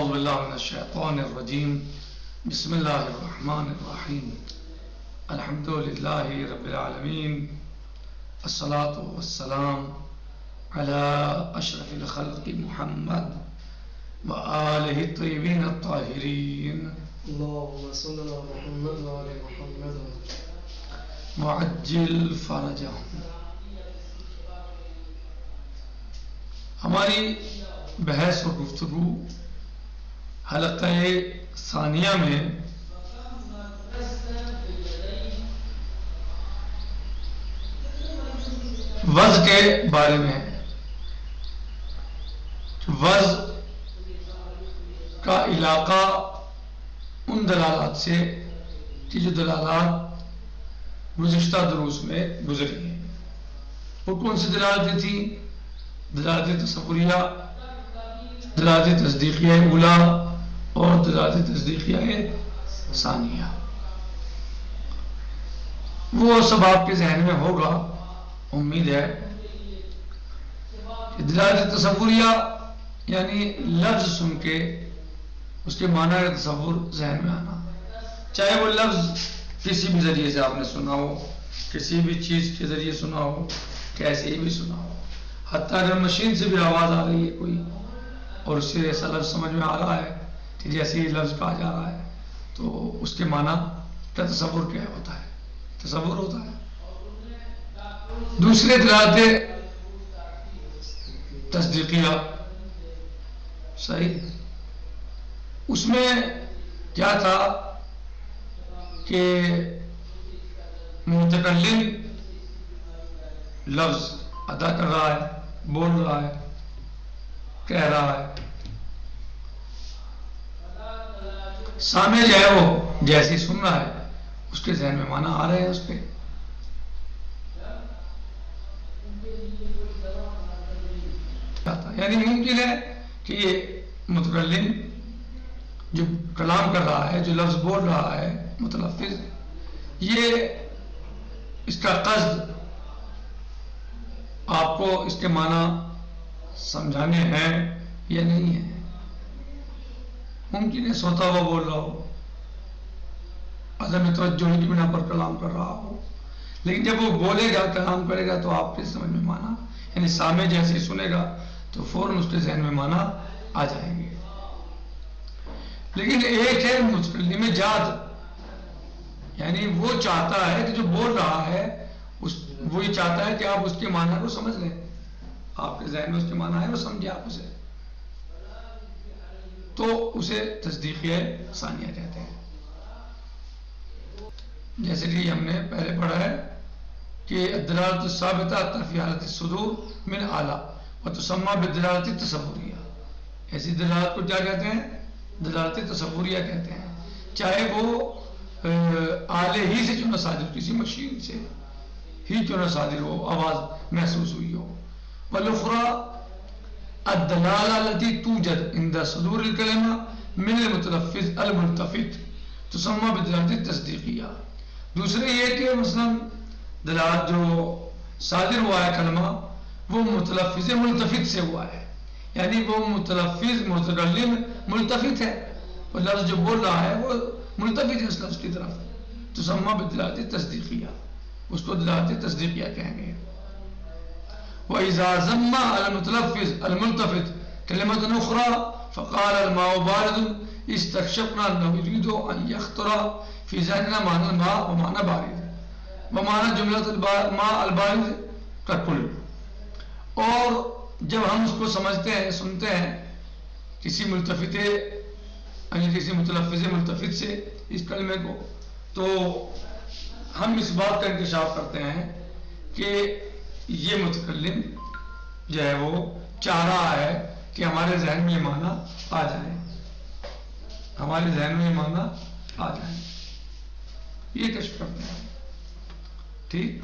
أعوذ بالله من الشيطان الرجيم بسم الله الرحمن الرحيم الحمد لله رب العالمين الصلاة والسلام على أشرف الخلق محمد وآله الطيبين الطاهرين اللهم صل على محمد وعلى محمد معجل فرجهم. ہماری بحث و گفتگو حلقہ ثانیہ میں وضع کے بارے میں ہے. وضع کا علاقہ ان دلالات سے کہ جو دلالات گزشتہ دروس میں گزری ہیں. وہ کون سی دلالتیں تھیں؟ دلالت تصوریہ، دلالت تصدیقیہ اولا اور دلالت تصدیقیہ ثانیہ. وہ سب آپ کے ذہن میں ہوگا، امید ہے. دلالت تصوریہ یعنی لفظ سن کے اس کے معنی کا تصور ذہن میں آنا، چاہے وہ لفظ کسی بھی ذریعے سے آپ نے سنا ہو، کسی بھی چیز کے ذریعے سنا ہو، کیسے بھی سنا ہو. حتیٰ اگر مشین سے بھی آواز آ رہی ہے کوئی اور اس سے ایسا لفظ سمجھ میں آ رہا ہے کہ جیسے یہ لفظ کہا جا رہا ہے، تو اس کے معنی کا تصور کیا ہوتا ہے؟ تصور ہوتا ہے. دوسرے دلالت تصدیقیہ، صحیح، اس میں کیا تھا کہ متکلم لفظ ادا کر رہا ہے، بول رہا ہے، کہہ رہا ہے، سامنے جو ہے وہ جیسے سن رہا ہے اس کے ذہن میں معنی آ رہے ہیں اس پہ. یعنی ممکن ہے کہ یہ متکلم جو کلام کر رہا ہے، جو لفظ بول رہا ہے، متلفظ، یہ اس کا قصد آپ کو اس کے معنی سمجھانے ہیں یا نہیں ہے. ممکن ہے سوتا ہوا بول رہا ہو، عدم توجہ کی بنا پر کلام کر رہا ہو، لیکن جب وہ بولے گا، کلام کرے گا، تو آپ کے سمجھ میں معنی، یعنی سامع جیسے ہی سنے گا تو فوراً اس کے ذہن میں معنی آ جائیں گے. لیکن ایک ہے متکلم جاد، یعنی وہ چاہتا ہے کہ جو بول رہا ہے وہی چاہتا ہے کہ آپ اس کے معنی کو سمجھ لیں، آپ کے ذہن میں اس کے معنی ہے، وہ سمجھے آپ اسے، تو اسے تصدیقیہ ثانیہ کہتے ہیں. جیسے کہ ہم نے پہلے پڑھا ہے کہ الدلالۃ الثابتہ فی حالۃ الصدور من اعلیٰ وتسمى بالدلالۃ التصوریہ. ایسی دلالت کو کیا کہتے ہیں؟ دلالت تصوریہ کہتے ہیں، چاہے وہ آلے ہی سے کیوں نہ صادر، کسی مشین سے ہی کیوں نہ صادر ہو، آواز محسوس ہوئی ہو. والاخرى الدلالہ التي توجد عند صدور الکلمہ من المتلفظ الملتفت تسمى بالدلالۃ التصدیقیہ. دوسرے یہ کہ مثلا دلالت جو صادر ہوا ہے کلمہ وہ متلفظ ملتفت سے ہوا ہے، یعنی وہ متلفظ متکلم ملتفت ہے، وہ لفظ جو بول رہا ہے وہ ملتفت ہے اس لفظ کی طرف، تسمى بالدلالۃ التصدیقیہ، اس کو دلالت تصدیقیہ کہیں گے. وَإِذَا ذَمَّ الْمُتَلَفِّظ الْمُلْتَفِتْ كَلِمَةٌ أُخْرَى فَقَالَ الْمَاءُ بَارِدٌ اسْتَكْشَفْنَا أَنَّهُ يُرِيدُ أَنْ يَخْطُرَ فِي ذَهْنِنَا مَعْنَى الْمَاءِ وَمَعْنَى بَارِدٌ وَمَعْنَى جُمْلَةُ الْمَاءِ الْبَارِدِ كَالْكُلِّ. اور جب ہم اس کو سمجھتے ہیں، سنتے ہیں کسی ملتفت یعنی کسی متلفظ ملتفت سے اس کلمے کو، تو ہم اس بات کا انکشاف کرتے ہیں کہ یہ متکلم جو ہے وہ چاہ رہا ہے کہ ہمارے ذہن میں یہ معنی آ جائے، ہمارے ذہن میں یہ معنی آ جائے، یہ کشف کرتے ہیں. ٹھیک.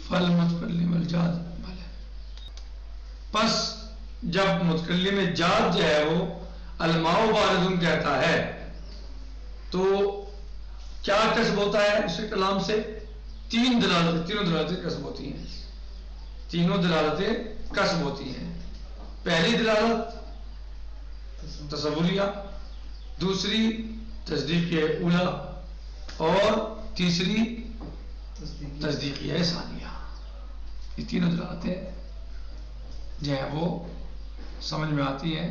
فالمتکلم الجاد، پس جب متکلم جاد جو ہے وہ الماء بارد کہتا ہے تو کیا کسب ہوتا ہے اس کے کلام سے؟ تینوں دلالتیں کسب ہوتی ہیں، تینوں دلالتیں کسب ہوتی ہیں. پہلی دلالت تصوریہ، دوسری تصدیق اولا، اور تیسری تصدیقیہ ثانیہ. یہ تینوں دلالتیں جو ہیں وہ سمجھ میں آتی ہیں،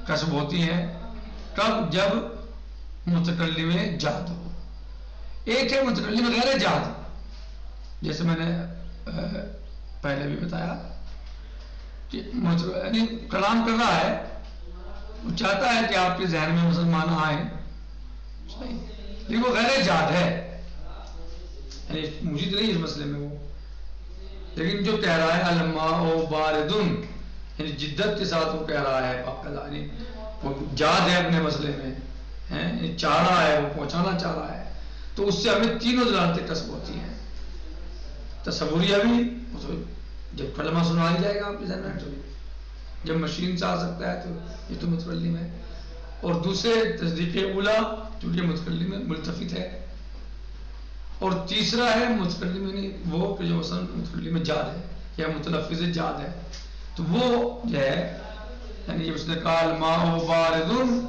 کسب ہوتی ہیں کب؟ جب متکلم جاد ہو. ایک ہے متکلم غیر جاد، جیسے میں نے پہلے بھی بتایا کہ یعنی کلام کر رہا ہے، وہ چاہتا ہے کہ آپ کے ذہن میں مسلمان آئیں، لیکن وہ غیر جاد ہے، یعنی مجید نہیں اس مسئلے میں وہ، لیکن جو کہہ رہا ہے الماء باردن، یعنی جدت کے ساتھ وہ کہہ رہا ہے باقاعدہ، یعنی وہ جاد ہے اپنے مسئلے میں، یعنی چاہ رہا ہے، وہ پہنچانا چاہ رہا ہے، تو اس سے ہمیں تینوں دلالتیں کسب ہوتی ہیں. تصوریہ بھی جب کلمہ سنایا جائے گا آپ کے ذہن میں تو جب مشین سے آ سکتا ہے تو یہ تو متکلم ہے، اور دوسرے تصدیق اولا چونکہ متکلم میں ملتفت ہے، اور تیسرا ہے متکلم یعنی وہ کہ جو مثلا متکلم جاد ہے یا متلفظ جاد ہے، تو وہ جو ہے یعنی جب اس نے کہا الماء باردن،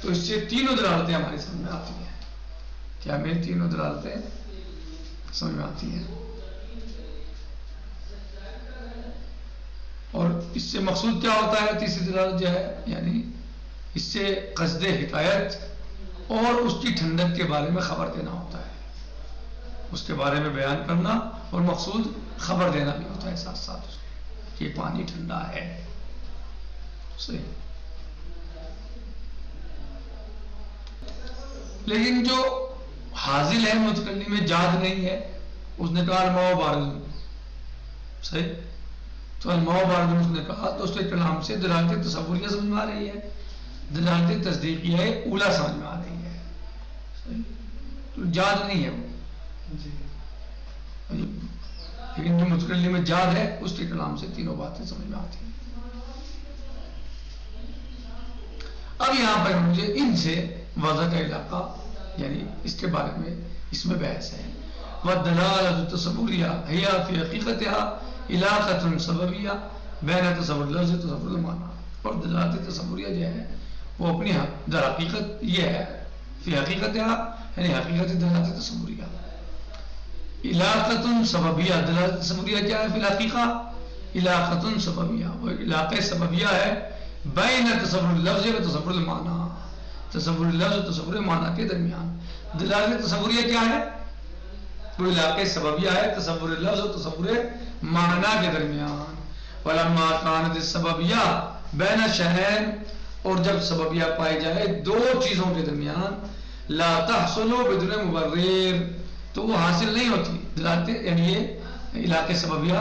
تو اس سے تینوں دلالتیں ہماری سمجھ میں آتی ہیں، کیا ہمیں تینوں دلالتیں سمجھ میں آتی ہیں. اور اس سے مقصود کیا ہوتا ہے؟ تیسری دلالت جو ہے یعنی اس سے قصد حکایت اور اس کی ٹھنڈک کے بارے میں خبر دینا ہوتا ہے، اس کے بارے میں بیان کرنا، اور مقصود خبر دینا بھی ہوتا ہے ساتھ ساتھ اس کے کہ پانی ٹھنڈا ہے. صحیح. لیکن جو حاضل ہے متکلم میں جاد نہیں ہے، اس نے کہا الماء باردن، صحیح، تو الماء باردن اس نے کہا تو اس کے کلام سے دلالت تصوریہ سمجھ میں آ رہی ہے، دلالت تصدیقیہ اولا سمجھ میں آ رہی ہے، صحیح، تو جاد نہیں ہے وہ. لیکن جو متکلم میں جاد ہے اس کے کلام سے تینوں باتیں سمجھ میں آتی ہیں. اب یہاں پر مجھے ان سے وضع کا علاقہ یعنی اس کے بارے میں اس میں بحث ہے. وَالدَّلَالَةُ التَّصَوُّرِيَّةُ هِيَ فِي حَقِيقَتِهَا عِلَاقَةٌ سَبَبِيَّةٌ بَيْنَ تَصَوُّرِ اللَّفْظِ وَتَصَوُّرِ الْمَعْنَىٰ. اور دلالت تصوریہ جو ہے وہ اپنی در حقیقت یہ ہے فی حقیقتها یعنی حقیقت دلالت تصوریہ. علاقۃ سببیہ، دلالت تصوریہ کیا ہے؟ فی الحقیقہ علاقۃ سببیہ، وہ علاقہ سببیہ ہے بین تصور اللفظ و تصور المعنی، تصور اللفظ و تصور معنی کے درمیان. دلالت تصوریہ کیا ہے؟ وہ علاقہ سببیہ ہے تصور اللفظ و تصور معنی کے درمیان. ولما کانت السببیہ بین شیئین، اور جب سببیہ پائی جائے دو چیزوں کے درمیان، لا تحصل بدون مبرر، تو وہ حاصل نہیں ہوتی دلالت، یعنی یہ علاقہ سببیہ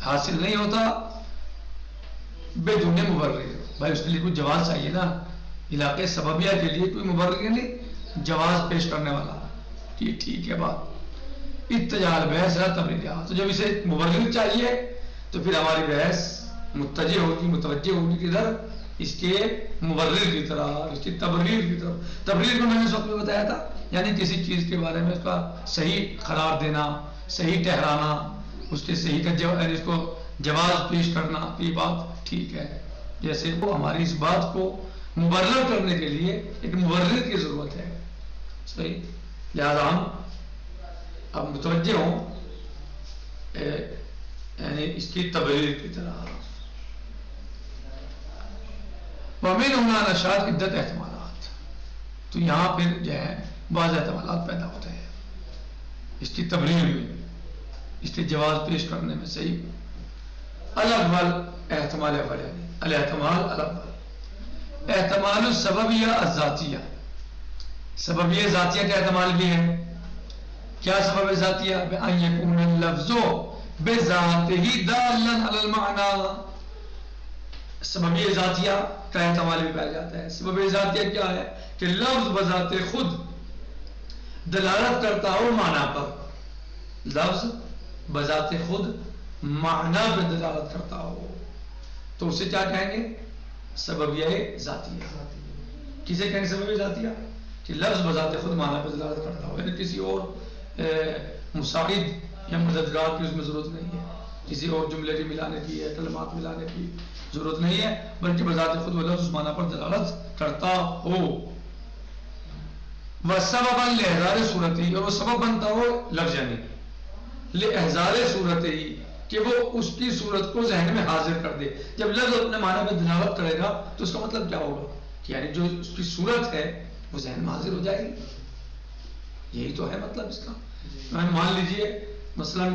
حاصل نہیں ہوتا بدون مبرر. بھائی اس کے لیے کوئی جواز چاہیے نا، علاقے سببیہ کے لیے کوئی مبرر نہیں، جواز پیش کرنے والا. ٹھیک ہے بات. اتجال بحث ہے تبریرات، تو جب اسے مبرر چاہیے تو پھر ہماری بحث متجہ ہوگی، متوجہ ہوگی کدھر؟ اس کے مبرر کی طرح، اس کی تبریر کی طرف. تبریر کو میں نے اس وقت میں بتایا تھا، یعنی کسی چیز کے بارے میں اس کا صحیح قرار دینا، صحیح ٹھہرانا، اس کے صحیح کا اس کو جواز پیش کرنا. یہ بات ٹھیک ہے. جیسے وہ ہماری اس بات کو مبرر کرنے کے لیے ایک مبرر کی ضرورت ہے، صحیح، لہذا ہم اب متوجہ ہوں یعنی اس کی تبریر کی طرح. وَمِنْ هُنَا نَشَأَتْ عِدَّةُ احتمالات، تو یہاں پھر جو ہے بعض احتمالات پیدا ہوتے ہیں اس کی تبریر میں، اس کے جواز پیش کرنے میں. صحیح. الاول احتمال اول ہے الاحتمال الاول احتمال السببیہ الذاتیہ، سببیہ ذاتیہ کا احتمال بھی ہے. کیا سبب ذاتیہ؟ بأن يكون اللفظ بذاته دالا على المعنى. سببیہ ذاتیہ کا احتمال بھی پایا جاتا ہے. سبب ذاتیہ کیا ہے؟ کہ لفظ بذات خود دلالت کرتا ہو معنی پر، لفظ بذات خود معنی پر دلالت کرتا ہو تو اسے کیا کہیں گے؟ سببیہ ذاتیہ. کسے کہیں سببیہ ذاتیہ؟ کہ لفظ بذات خود معنی پر دلالت کرتا ہو، یعنی کسی اور مساعد یا مددگار کی اس میں ضرورت نہیں ہے، کسی اور جملے کی ملانے کی ہے، کلمات ملانے کی ضرورت نہیں ہے، بلکہ بذات خود وہ لفظ اس معنی پر دلالت کرتا ہو۔ وَسَبَبًا لِإِحْضَارِ صورتِ، اور وہ سبب بنتا ہو لفظ یعنی لِإِحْضَارِ صورتِ، کہ وہ اس کی صورت کو ذہن میں حاضر کر دے۔ جب لفظ اپنے معنی میں دلالت کرے گا تو اس کا مطلب کیا ہوگا کہ یعنی جو اس کی صورت ہے وہ ذہن میں حاضر ہو جائے گی، یہی تو ہے مطلب اس کا۔ مان لیجئے مثلا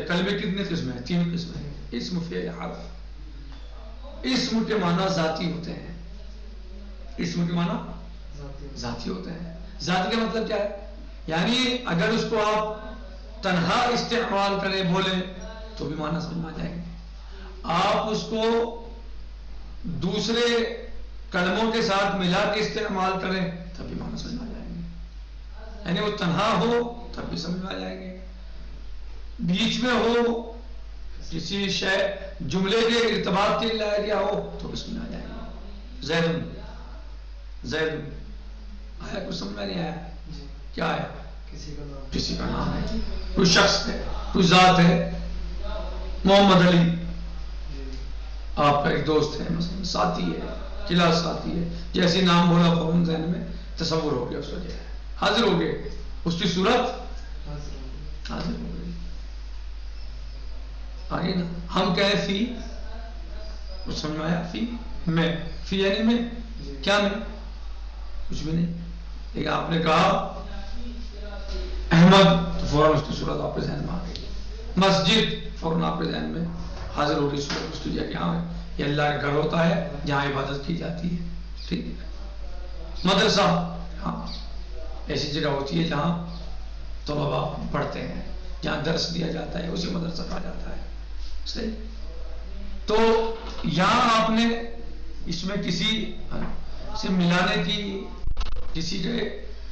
کلمے کتنے قسم ہیں؟ 3 قسم ہیں، اسم، فعل، حرف۔ اسم کے معنی ذاتی ہوتے ہیں، اسم کے معنی ذاتی ہوتے ہیں۔ ذاتی کا مطلب کیا ہے؟ یعنی اگر اس کو آپ تنہا استعمال کریں، بولیں تو بھی معنی سمجھ میں آ جائیں گے۔ آپ اس کو دوسرے کلموں کے ساتھ ملا کے استعمال کریں تب بھی معنی سمجھ میں آ جائیں گے، یعنی وہ تنہا ہو تب بھی سمجھ میں آ جائیں گے، بیچ میں ہو، کسی شے جملے کے ارتباط کے لایا گیا ہو تو بھی سمجھ میں آ جائیں گے۔ زید آیا، کچھ سمجھ میں نہیں آیا؟ کیا ہے؟ کسی کا نام ہے، کوئی شخص ہے، کوئی ذات ہے۔ محمد علی آپ کا ایک دوست ہے، مثلا ساتھی ہے، کلاس ساتھی ہے، جیسے نام بولا فوراً ذہن میں تصور ہو گیا، اس وجہ ہے حاضر ہو گئے، اس کی صورت حاضر ہو گئی۔ آگے نا ہم کہیں فی، کچھ سمجھ میں آیا؟ فی یعنی میں، کیا میں؟ کچھ بھی نہیں۔ لیکن آپ نے کہا احمد تو فوراً اس کی صورت آپ کے ذہن میں آ گئی۔ مسجد فوراً آپ کے ذہن میں حاضر ہو گئی صورت، اس کی کہ ہاں یہ اللہ کا گھر ہوتا ہے جہاں عبادت کی جاتی ہے، ٹھیک ہے۔ مدرسہ، ہاں ایسی جگہ ہوتی ہے جہاں طلباء پڑھتے ہیں، جہاں درس دیا جاتا ہے، اسی مدرسہ کہا جاتا ہے، صحیح۔ تو یہاں آپ نے اس میں کسی سے ملانے کی، کسی کے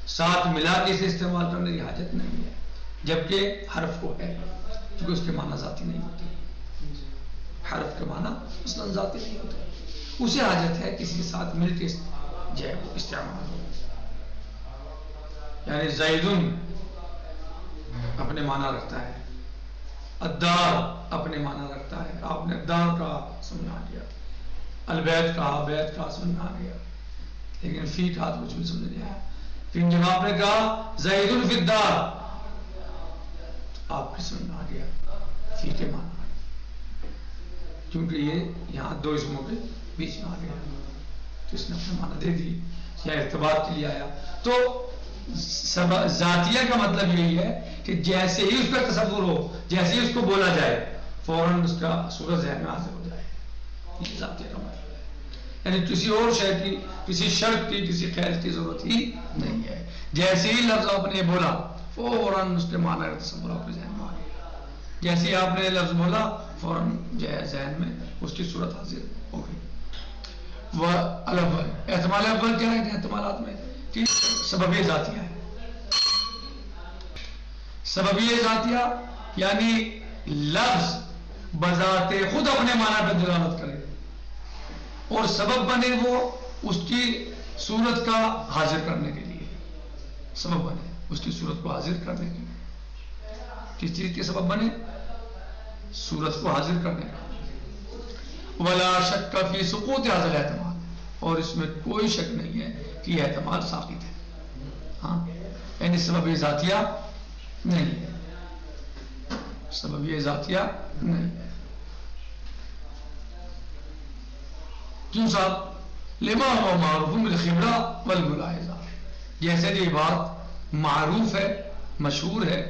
ساتھ ملا کے اسے استعمال کرنے کی حاجت نہیں ہے، جبکہ حرف کو ہے، کیونکہ اس کے معنی ذاتی نہیں ہوتے، حرف کے معنی اصلاً ذاتی نہیں ہوتے، اسے حاجت ہے کسی کے ساتھ مل کے جو ہے وہ استعمال ہو۔ یعنی زیدن اپنے معنی رکھتا ہے، الدار اپنے معنی رکھتا ہے، آپ نے الدار کہا سمجھ آ گیا، البیت کہا، بیت کہا سمجھ آ گیا، لیکن فی کہا تو کچھ بھی سمجھ نہیں آیا۔ لیکن جب آپ نے کہا زیدن فی الدار، آپ کی سمجھ میں آ گیا فی کے معنی، کیونکہ یہ یہاں 2 اسموں کے بیچ میں آ گیا، تو اس نے اپنے معنی دے دی یا ارتباط کے لیے آیا۔ تو ذاتیہ کا مطلب یہی ہے کہ جیسے ہی اس کا تصور ہو، جیسے ہی اس کو بولا جائے فوراً اس کا صورت ذہن میں حاضر ہو جائے، یہ ذاتیہ کا مطلب ہے۔ یعنی کسی اور شے کی، کسی شرط کی، کسی خیر کی ضرورت ہی نہیں ہے، جیسے ہی لفظ آپ نے بولا فوراً اس کے معنی کا تصور آپ کے ذہن میں آ گیا، جیسے ہی آپ نے لفظ بولا فوراً جو ہے ذہن میں اس کی صورت حاضر ہو گئی۔ وہ الاول، احتمال اول کیا ہے؟ احتمالات میں کہ سببیہ ذاتیہ ہے، سببیہ ذاتیہ یعنی لفظ بذات خود اپنے معنی پر دلالت کرے اور سبب بنے وہ اس کی صورت کا حاضر کرنے کے لیے، سبب بنے اس کی صورت کو حاضر کرنے کے لیے، کس چیز کے سبب بنے؟ صورت کو حاضر کرنے کا۔ ولا شک فی سقوط هذا الاحتمال، اور اس میں کوئی شک نہیں ہے کہ یہ احتمال ساقط ہے، ہاں یعنی سبب ذاتیہ نہیں ہے، سبب ذاتیہ نہیں ہے۔ کیوں صاحب؟ لما هو معروف بالخبرہ والملاحظہ، جیسے یہ بات معروف ہے، مشہور ہے،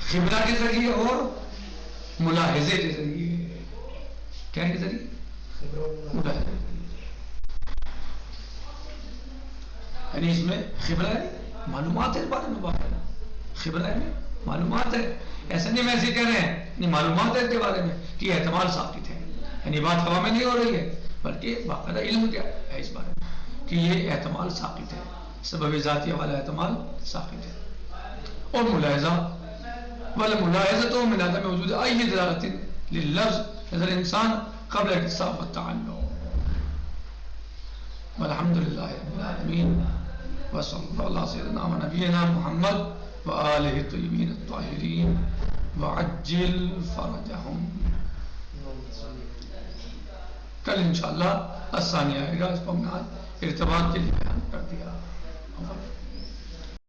خبرہ کے ذریعے اور ملاحظے کے ذریعے، کیا کے ذریعے؟ ملاحظے کے ذریعے، یعنی اس میں خبرہ ہے، معلومات ہے اس بارے میں، باقاعدہ خبرہ ہے، معلومات ہے، ایسا نہیں ویسے کہہ رہے ہیں، نہیں معلومات ہے اس کے بارے میں کہ یہ احتمال ساقط ہے، یعنی بات ہوا میں نہیں ہو رہی ہے بلکہ باقاعدہ علم کیا ہے اس بارے میں کہ یہ احتمال ساقط ہے، سبب ذاتیہ والا احتمال ساقط ہے۔ اور ملاحظہ، والملاحظہ تو من عدم وجود ای دلالت لللفظ نظر انسان قبل اتصاف التعلق۔ والحمد للہ رب العالمین، وصلی اللہ سیدنا و نبینا محمد وآلہ الطیبین الطاہرین وعجل فرجہم۔ کل انشاءاللہ الثانی آئے گا. اس کو ہم نے آج ارتباط کے لیے بیان